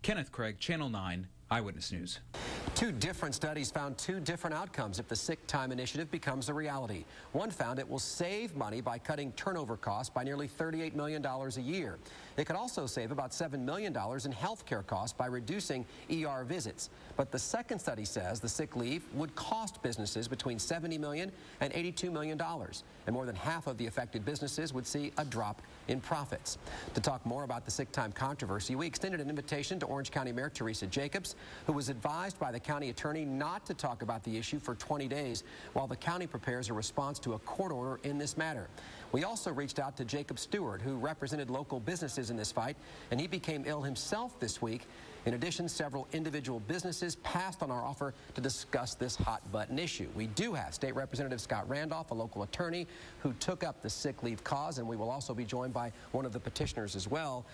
Kenneth Craig, Channel 9 Eyewitness News. Two different studies found two different outcomes if the sick time initiative becomes a reality. One found it will save money by cutting turnover costs by nearly $38 million a year. It could also save about $7 million in health care costs by reducing ER visits. But the second study says the sick leave would cost businesses between $70 million and $82 million. And more than half of the affected businesses would see a drop in profits. To talk more about the sick time controversy, we extended an invitation to Orange County Mayor Teresa Jacobs, who was advised by the county attorney not to talk about the issue for 20 days while the county prepares a response to a court order in this matter. We also reached out to Jacob Stewart, who represented local businesses in this fight, and he became ill himself this week. In addition, several individual businesses passed on our offer to discuss this hot-button issue. We do have State Representative Scott Randolph, a local attorney, who took up the sick leave cause, and we will also be joined by one of the petitioners as well.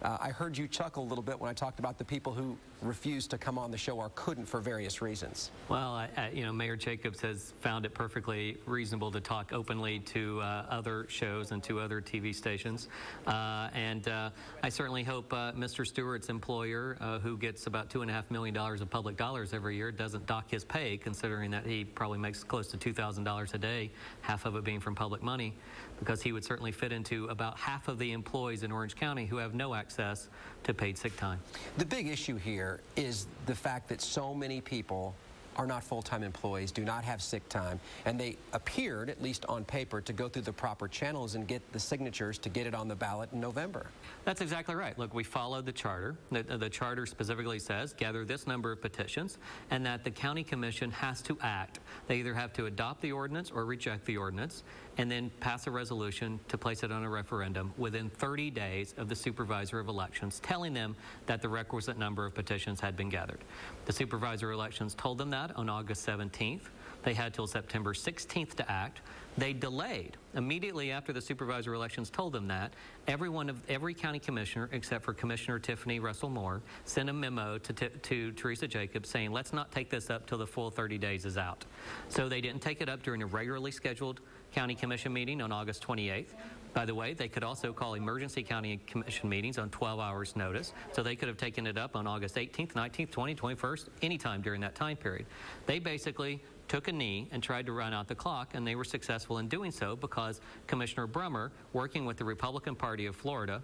I heard you chuckle a little bit when I talked about the people who refused to come on the show or couldn't for various reasons. Well, you know, Mayor Jacobs has found it perfectly reasonable to talk openly to other shows and to other TV stations. I certainly hope Mr. Stewart's employer, who gets about $2.5 million of public dollars every year, doesn't dock his pay, considering that he probably makes close to $2,000 a day, half of it being from public money, because he would certainly fit into about half of the employees in Orange County who have no access to paid sick time. The big issue here is the fact that so many people are not full-time employees, do not have sick time, and they appeared, at least on paper, to go through the proper channels and get the signatures to get it on the ballot in November. That's exactly right. Look, we followed the charter. The charter specifically says gather this number of petitions, and that the county commission has to act. They either have to adopt the ordinance or reject the ordinance, and then pass a resolution to place it on a referendum within 30 days of the supervisor of elections, telling them that the requisite number of petitions had been gathered. The supervisor of elections told them that on August 17th. They had till September 16th to act. They delayed. Immediately after the supervisor of elections told them that, every county commissioner, except for Commissioner Tiffany Russell-Moore, sent a memo to Teresa Jacobs saying, let's not take this up till the full 30 days is out. So they didn't take it up during a regularly scheduled county commission meeting on August 28th. By the way, they could also call emergency county commission meetings on 12 hours notice, so they could have taken it up on August 18th, 19th, 20th, 21st, anytime during that time period. They basically took a knee and tried to run out the clock, and they were successful in doing so because Commissioner Brummer, working with the Republican Party of Florida,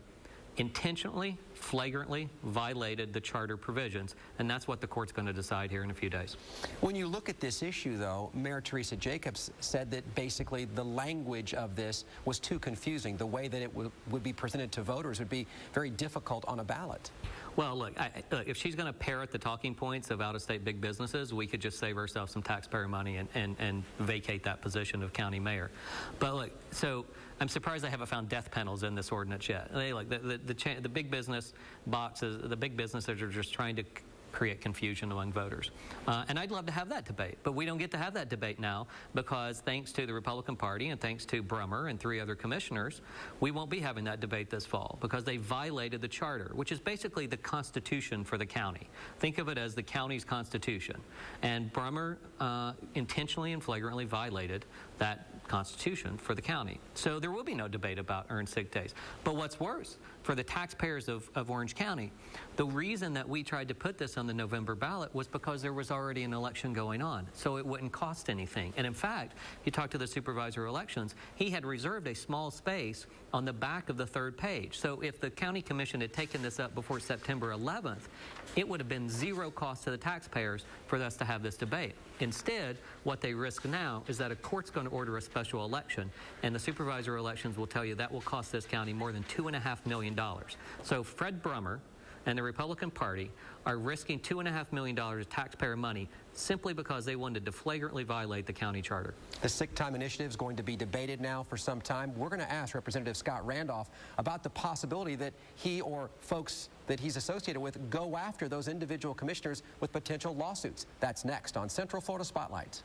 intentionally, flagrantly violated the charter provisions, and that's what the court's going to decide here in a few days. When you look at this issue, though, Mayor Teresa Jacobs said that basically the language of this was too confusing. The way that it would be presented to voters would be very difficult on a ballot. Well, look, if she's going to parrot the talking points of out-of-state big businesses, we could just save ourselves some taxpayer money and vacate that position of county mayor. But look, so I'm surprised they haven't found death penalties in this ordinance yet. The big business boxes, the big businesses are just trying to create confusion among voters. And I'd love to have that debate, but we don't get to have that debate now because thanks to the Republican Party and thanks to Brummer and 3 other commissioners, we won't be having that debate this fall because they violated the charter, which is basically the constitution for the county. Think of it as the county's constitution. And Brummer intentionally and flagrantly violated that constitution for the county. So there will be no debate about earned sick days. But what's worse, for the taxpayers of Orange County, the reason that we tried to put this on the November ballot was because there was already an election going on, so it wouldn't cost anything. And in fact, you talk to the supervisor of elections, he had reserved a small space on the back of the 3rd page. So if the county commission had taken this up before September 11th, it would have been zero cost to the taxpayers for us to have this debate. Instead, what they risk now is that a court's going to order a special election, and the supervisor of elections will tell you that will cost this county more than $2.5 million. So Fred Brummer and the Republican Party are risking $2.5 million of taxpayer money simply because they wanted to flagrantly violate the county charter. The sick time initiative is going to be debated now for some time. We're going to ask Representative Scott Randolph about the possibility that he or folks that he's associated with go after those individual commissioners with potential lawsuits. That's next on Central Florida Spotlight.